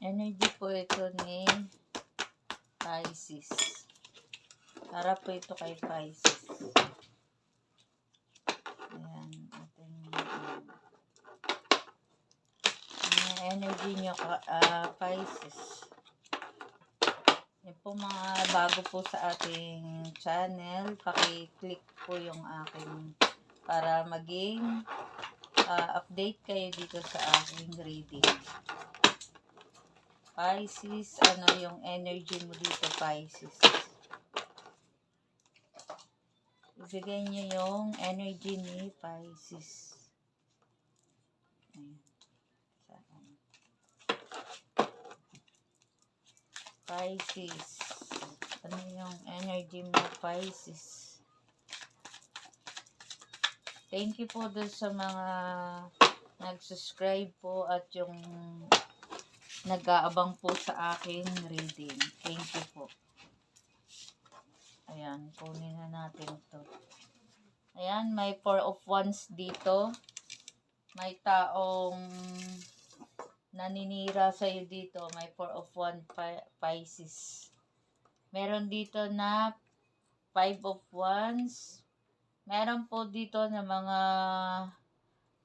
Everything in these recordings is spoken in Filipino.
Energy po ito ni Pisces. Para po ito kay Pisces. Ayan. Ang energy nyo, Pisces. Yan po mga bago po sa ating channel. Paki-click po yung aking para maging update kayo dito sa aking reading. Pisces, ano yung energy mo dito, Pisces? Ibigay nyo yung energy ni Pisces. Ayan. Pisces. Ano yung energy mo, Pisces? Thank you po doon sa mga nag-subscribe po at yung nag-aabang po sa aking reading. Thank you po. Ayan, kunin na natin to. Ayan, may 4 of Wands dito. May taong naninira sa'yo dito. May 4 of Wands Pisces. Meron dito na 5 of Wands. Meron po dito na mga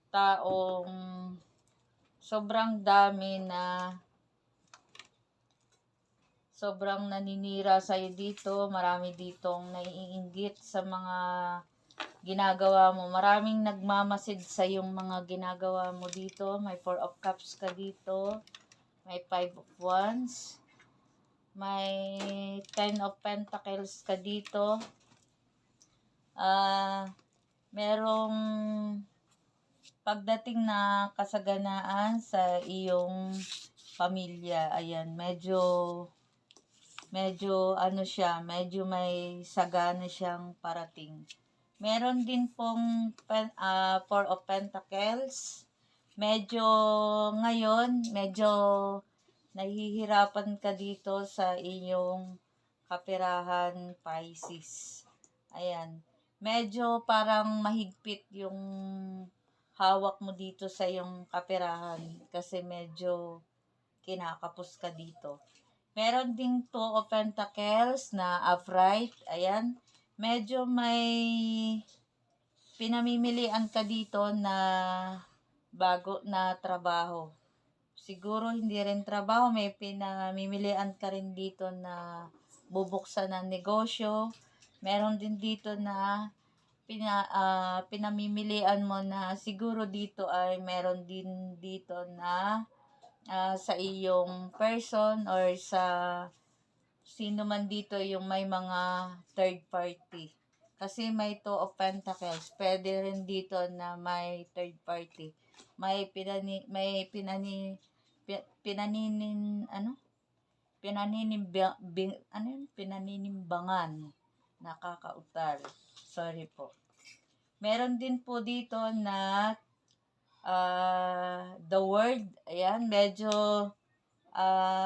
taong sobrang dami na sobrang naninira sa'yo dito. Marami ditong naiinggit sa mga ginagawa mo. Maraming nagmamasid sa yung mga ginagawa mo dito. May 4 of Cups ka dito. May 5 of Wands. May 10 of Pentacles ka dito. Merong pagdating na kasaganaan sa iyong pamilya. Ayan, medyo ano siya, medyo may sagana siyang parating. Meron din pong 4 of Pentacles. Medyo ngayon, medyo nahihirapan ka dito sa iyong kaperahan, Pisces. Ayan, medyo parang mahigpit yung hawak mo dito sa iyong kaperahan kasi medyo kinakapos ka dito. Meron ding 2 of Pentacles na upright. Ayan. Medyo may pinamimilian ka dito na bago na trabaho. Siguro hindi rin trabaho. May pinamimilian ka rin dito na bubuksan ng negosyo. Meron din dito na pinamimilian mo na siguro dito ay meron din dito na sa iyong person or sa sino man dito yung may mga third party. Kasi may 2 of Pentacles, pwede rin dito na may third party. May pinaninimbangan, nakakautal. Sorry po. Meron din po dito na the word, ayan, medyo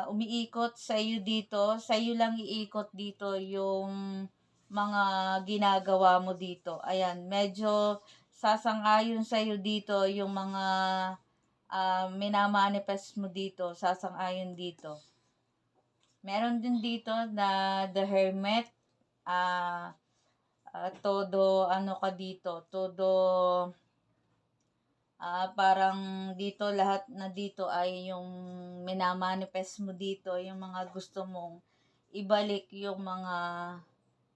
umiikot sa iyo dito. Sa iyo lang iikot dito yung mga ginagawa mo dito. Ayan, medyo sasang-ayon sa iyo dito yung mga minamanifest mo dito. Sasang-ayon dito. Meron din dito na the Hermit. Todo ano ka dito. Todo parang dito lahat na dito ay yung minamanifest mo dito, yung mga gusto mong ibalik yung mga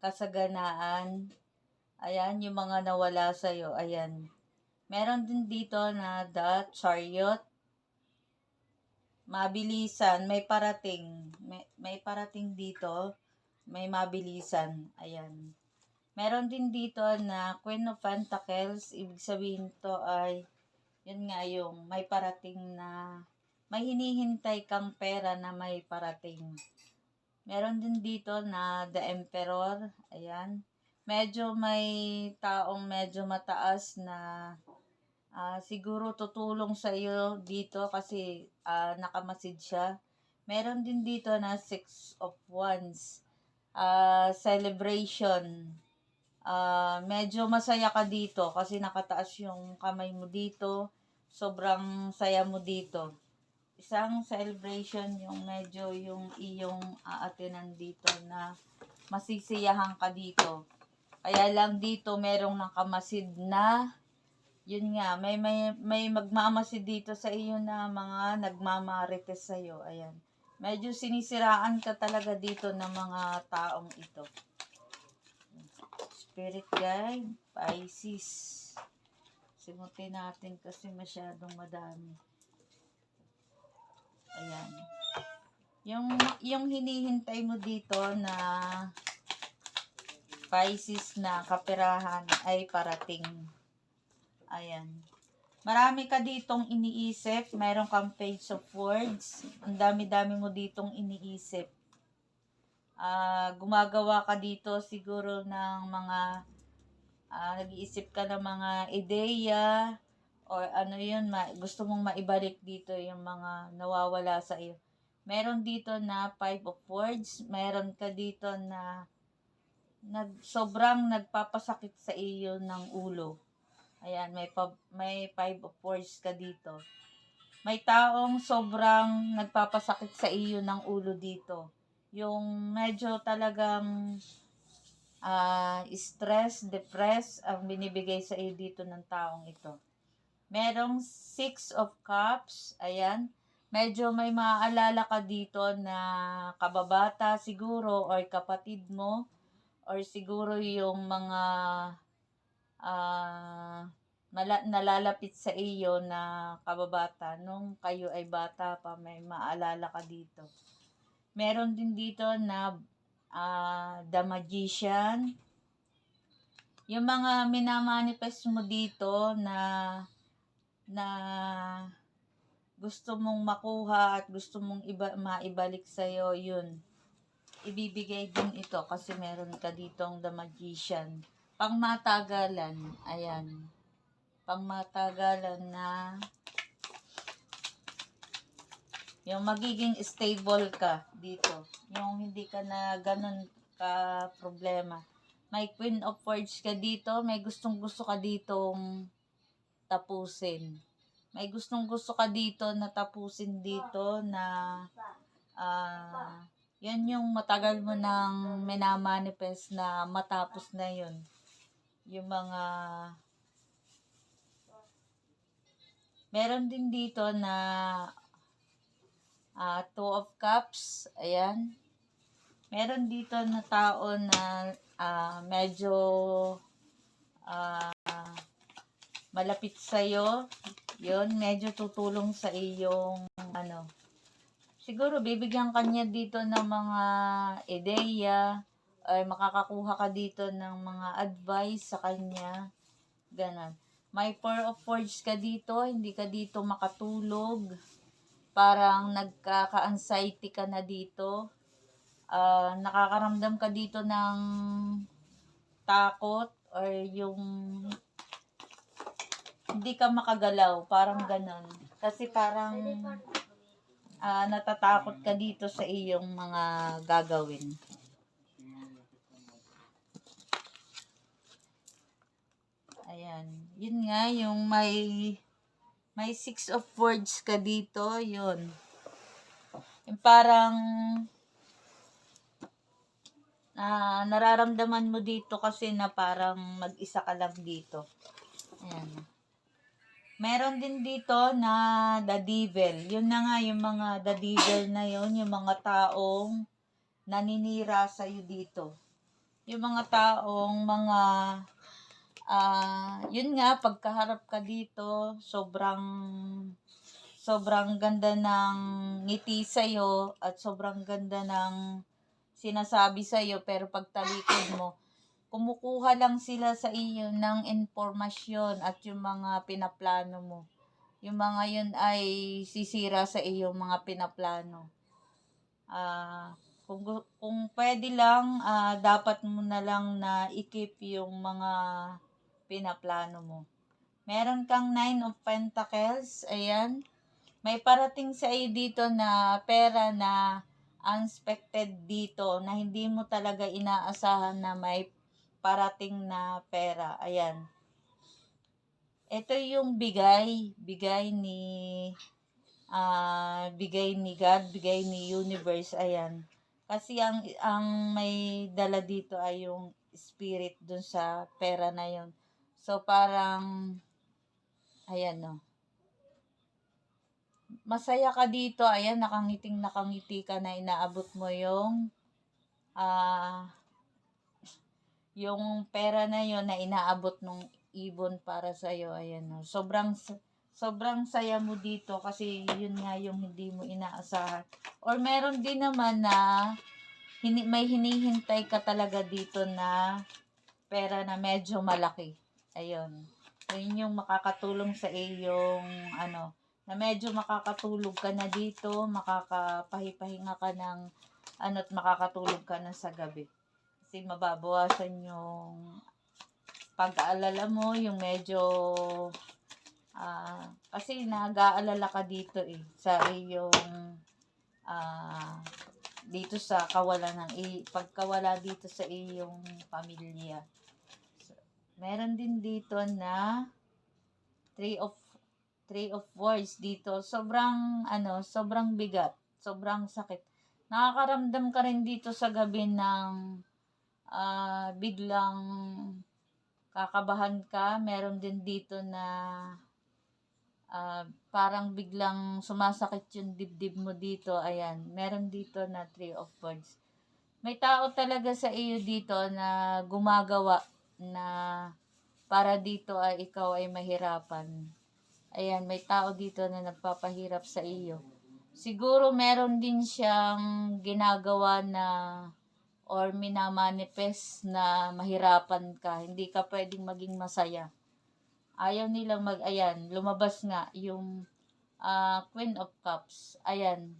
kasaganaan. Ayan, yung mga nawala sa'yo. Ayan. Meron din dito na the Chariot. Mabilisan, may parating. May parating dito. May mabilisan. Ayan. Meron din dito na Queen of Pentacles. Ibig sabihin to ay yun nga yung may parating na may hinihintay kang pera na may parating. Meron din dito na the Emperor. Ayan. Medyo may taong medyo mataas na siguro tutulong sa iyo dito kasi nakamasid siya. Meron din dito na 6 of Wands. Celebration. Medyo masaya ka dito kasi nakataas yung kamay mo dito. Sobrang saya mo dito. isang celebration yung medyo yung iyong aatinan dito na masisiyahan ka dito. Kaya lang dito merong nakamasid na, yun nga, may magmamasid dito sa iyo na mga nagmamarites sa iyo. Ayan. Medyo sinisiraan ka talaga dito ng mga taong ito. Spirit guide, Pisces. Simutin natin kasi masyadong madami. Ayan. Yung hinihintay mo dito na Pisces na kaperahan ay parating. Ayan. Marami ka ditong iniisip. Meron kang page of words. Ang dami-dami mo ditong iniisip. Gumagawa ka dito siguro ng mga nag-iisip ka ng mga ideya or ano yun, gusto mong maibalik dito yung mga nawawala sa iyo. Meron dito na 5 of words, meron ka dito na sobrang nagpapasakit sa iyo ng ulo. Ayan, may 5 of words ka dito. May taong sobrang nagpapasakit sa iyo ng ulo dito. Yung medyo talagang stress, depress ang binibigay sa iyo dito ng taong ito. Merong 6 of Cups, ayan. Medyo may maaalala ka dito na kababata siguro or kapatid mo or siguro yung mga nalalapit sa iyo na kababata nung kayo ay bata pa, may maalala ka dito. Meron din dito na The Magician. Yung mga minamanifest mo dito na gusto mong makuha at gusto mong maibalik sa'yo, yun. Ibibigay din ito kasi meron ka ditong The Magician. Pangmatagalan, ayan. Pangmatagalan na yung magiging stable ka dito. Yung hindi ka na ganun ka problema. May Queen of Swords ka dito, may gustong-gusto ka ditong tapusin. May gustong-gusto ka dito na tapusin dito na yan yung matagal mo nang minamanifest na matapos na yun. Yung mga meron din dito na 2 of Cups, ayan. Meron dito na tao na medyo malapit sa'yo. Yun, medyo tutulong sa iyong siguro bibigyan kanya dito ng mga ideya ay makakakuha ka dito ng mga advice sa kanya. Ganon. May 4 of Swords ka dito, hindi ka dito makatulog. Parang nagkaka-anxiety ka na dito. Nakakaramdam ka dito ng takot or yung hindi ka makagalaw, parang ganon. Kasi parang natatakot ka dito sa iyong mga gagawin. Ayan. Yun nga, yung may 6 of Swords ka dito, yun. Yung parang nararamdaman mo dito kasi na parang mag-isa ka lang dito. Ayan. Meron din dito na The Devil. Yun na nga, yung mga The Devil na yun, yung mga taong naninira sa'yo dito. Yung mga taong yun nga, pagkaharap ka dito, sobrang ganda ng ngiti sa'yo at sobrang ganda ng sinasabi sa'yo, pero pagtalikod mo, kumukuha lang sila sa iyo ng informasyon at yung mga pinaplano mo. Yung mga yun ay sisira sa iyo mga pinaplano. Kung pwede lang, dapat mo na lang na i-keep yung mga pinaplano mo. Meron kang 9 of Pentacles, ayan. May parating sa iyo dito na pera na unexpected dito, na hindi mo talaga inaasahan na may parating na pera. Ayan. Ito yung bigay ni bigay ni God, bigay ni universe, ayan. Kasi ang may dala dito ay yung spirit dun sa pera na yon. So parang ayan no. Masaya ka dito, ayan, nakangiti ka na inaabot mo ah yung pera na yon na inaabot nung ibon para sa iyo, ayan no. Sobrang saya mo dito kasi yun nga yung hindi mo inaasahan. Or meron din naman na may hinihintay ka talaga dito na pera na medyo malaki. Ayun. Yun yung makakatulong sa iyong na medyo makakatulog ka na dito, makakapahipahinga ka ng at makakatulog ka na sa gabi. Kasi mababawasan yung pag-aalala mo, yung medyo kasi nag-aalala ka dito sa iyong dito sa kawalan pagkawala dito sa iyong pamilya. So, meron din dito na three of words dito. Sobrang bigat, sobrang sakit. Nakakaramdam ka rin dito sa gabi ng biglang kakabahan ka. Meron din dito na parang biglang sumasakit yung dibdib mo dito. Ayan, meron dito na 3 of words. May tao talaga sa iyo dito na gumagawa na para dito ay ikaw ay mahirapan. Ayan, may tao dito na nagpapahirap sa iyo. Siguro meron din siyang ginagawa na or minamanifest na mahirapan ka. Hindi ka pwedeng maging masaya. Ayaw nilang ayan, lumabas nga yung Queen of Cups. Ayan,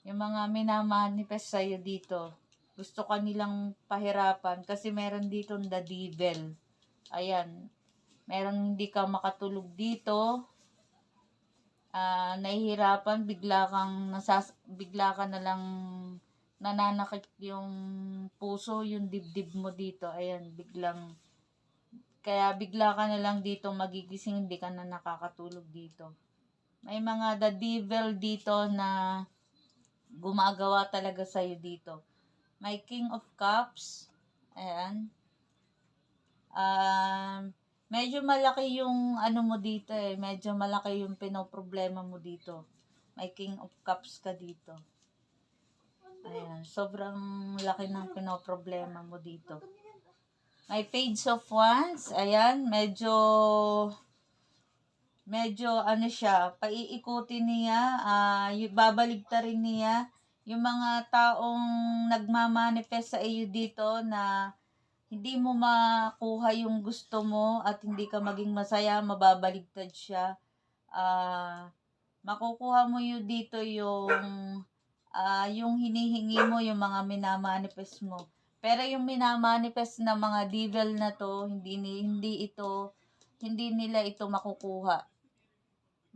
yung mga minamanifest sa'yo dito. Gusto ka nilang pahirapan kasi meron dito the devil. Ayan, meron hindi ka makatulog dito. Nahihirapan, bigla ka na lang nananakit yung puso, yung dibdib mo dito. Ayan, kaya bigla ka na lang dito magigising, hindi ka na nakakatulog dito. May mga the devil dito na gumagawa talaga sa'yo dito. May King of Cups. Ayan. Medyo malaki yung mo dito medyo malaki yung pinoproblema mo dito. May King of Cups ka dito. Ayan, sobrang laki ng pinoproblema mo dito. May Page of Wands, ayan, medyo siya, paiikutin niya, babaligtarin niya yung mga taong nagmamanifest sa iyo dito na hindi mo makuha yung gusto mo at hindi ka maging masaya, mababaligtad siya. Makukuha mo yun dito yung hinihingi mo, yung mga minamanifest mo. Pero yung minamanifest na mga devil na to, hindi nila ito makukuha.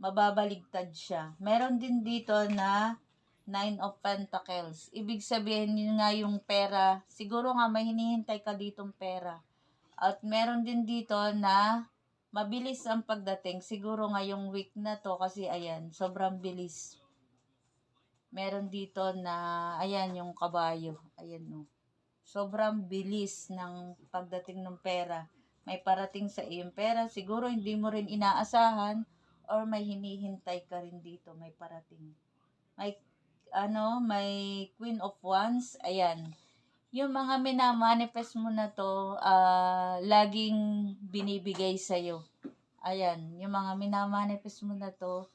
Mababaligtad siya. Meron din dito na 9 of Pentacles. Ibig sabihin yun nga yung pera. Siguro nga may hinihintay ka ditong pera. At meron din dito na mabilis ang pagdating. Siguro nga yung week na to kasi ayan, sobrang bilis. Meron dito na, ayan yung kabayo. Ayan no. Sobrang bilis ng pagdating ng pera. May parating sa iyong pera. Siguro hindi mo rin inaasahan or may hinihintay ka rin dito. May parating. May Queen of Wands. Ayan. Yung mga minamanifest mo na to, laging binibigay sa'yo. Ayan. Yung mga minamanifest mo na to,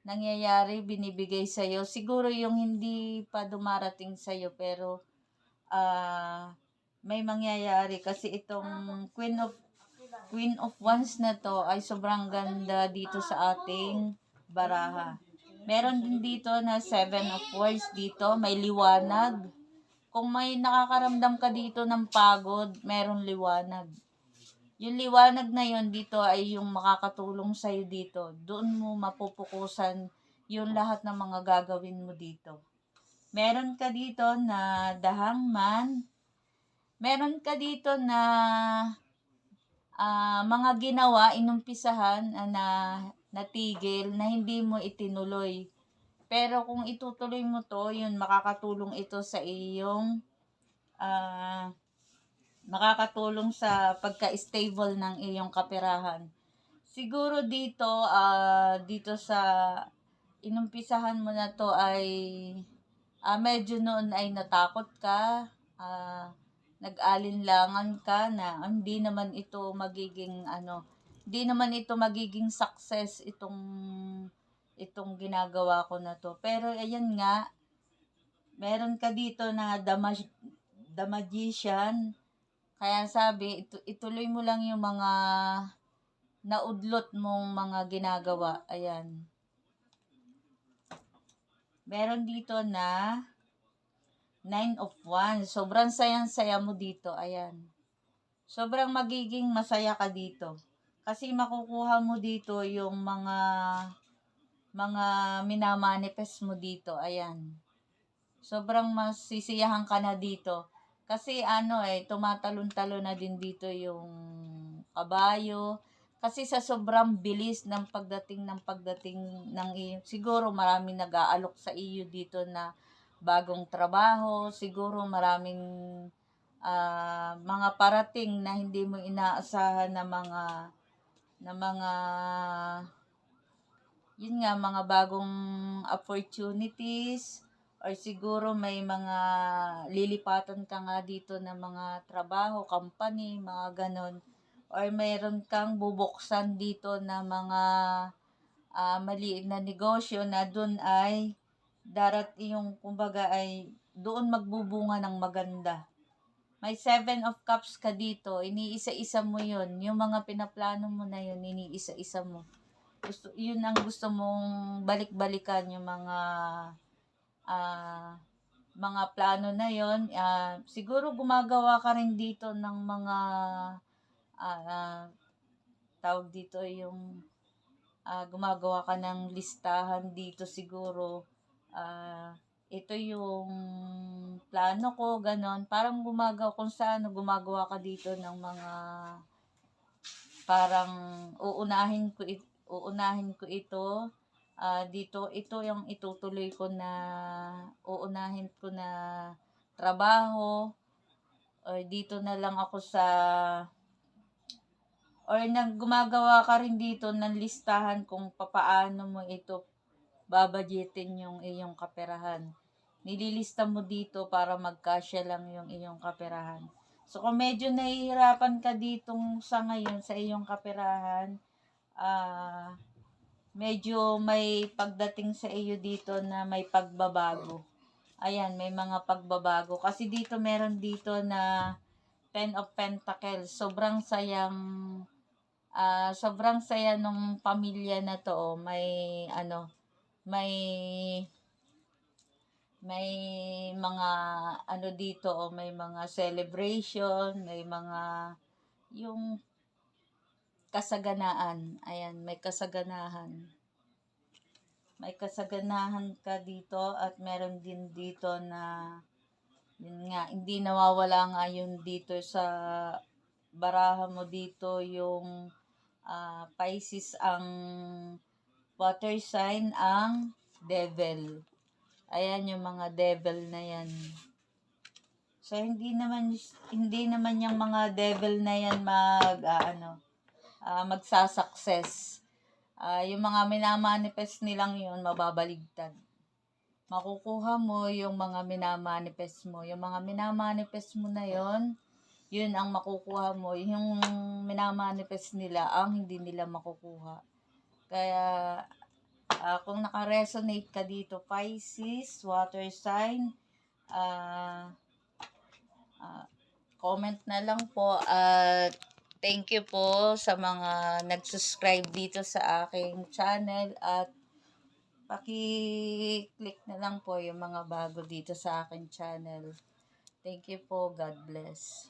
nangyayari, binibigay sa'yo. Siguro yung hindi pa dumarating sa'yo, pero may mangyayari kasi itong Queen of Wands na to ay sobrang ganda dito sa ating baraha. Meron din dito na 7 of Wands dito, may liwanag. Kung may nakakaramdam ka dito ng pagod, merong liwanag. Yung liwanag na yon dito ay yung makakatulong sa'yo dito. Doon mo mapupukusan yung lahat ng mga gagawin mo dito. Meron ka dito na The Hangman. Meron ka dito na mga ginawa, inumpisahan na natigil, na hindi mo itinuloy. Pero kung itutuloy mo to, yun, makakatulong ito sa iyong, makakatulong sa pagka-stable ng iyong kaperahan. Siguro dito, dito sa inumpisahan mo na to ay, medyo noon ay natakot ka, nag-alinlangan ka na hindi naman ito magiging hindi naman ito magiging success itong ginagawa ko na to. Pero ayan nga, meron ka dito na the magician. Kaya sabi, ituloy mo lang yung mga naudlot mong mga ginagawa. Ayan. Meron dito na 9 of Wands. Sobrang sayang-saya mo dito. Ayan. Sobrang magiging masaya ka dito. Kasi makukuha mo dito yung mga minamanifest mo dito. Ayan. Sobrang masisiyahan ka na dito. Kasi tumatalon-talon na din dito yung kabayo. Kasi sa sobrang bilis ng pagdating ng iyo, siguro maraming nag-aalok sa iyo dito na bagong trabaho, siguro maraming mga parating na hindi mo inaasahan na mga yun nga, mga bagong opportunities, or siguro may mga lilipatan ka nga dito na mga trabaho, company, mga ganon, or mayroon kang bubuksan dito na mga maliit na negosyo na doon ay yung kumbaga ay doon magbubunga ng maganda. May 7 of Cups ka dito, iniisa-isa mo yun, yung mga pinaplano mo na yun, iniisa-isa mo. Yun ang gusto mong balik-balikan, yung mga plano na yon. Siguro gumagawa ka rin dito ng mga tawag dito yung gumagawa ka ng listahan dito siguro. Ito yung plano ko, ganon. Parang gumagawa ka dito ng mga parang uunahin ko ito, dito ito yung itutuloy ko na uunahin ko na trabaho, or dito na lang ako or gumagawa ka rin dito ng listahan kung papaano mo ito babadgetin yung iyong kaperahan. Nililista mo dito para magkasya lang yung iyong kaperahan. So, kung medyo nahihirapan ka ditong sa ngayon sa iyong kaperahan, medyo may pagdating sa iyo dito na may pagbabago. Ayan, may mga pagbabago. Kasi dito meron dito na 10 of Pentacles. Sobrang saya nung pamilya na to. May mga dito, may mga celebration, may mga yung kasaganaan. Ayan, may kasaganahan. May kasaganahan ka dito, at meron din dito na yun nga, hindi nawawala nga yun dito sa baraha mo dito yung Pisces ang water sign, ang devil. Ayan yung mga devil na yan. So hindi naman yung mga devil na yan magsasucess. Yung mga minamanifest nilang yun, mababaligtad. Makukuha mo yung mga minamanifest mo. Yung mga minamanifest mo na yun ang makukuha mo. Yung minamanifest nila, ang hindi nila makukuha. Kaya, kung naka-resonate ka dito, Pisces, water sign, comment na lang po, at thank you po sa mga nag-subscribe dito sa aking channel, at paki-click na lang po yung mga bago dito sa aking channel. Thank you po. God bless.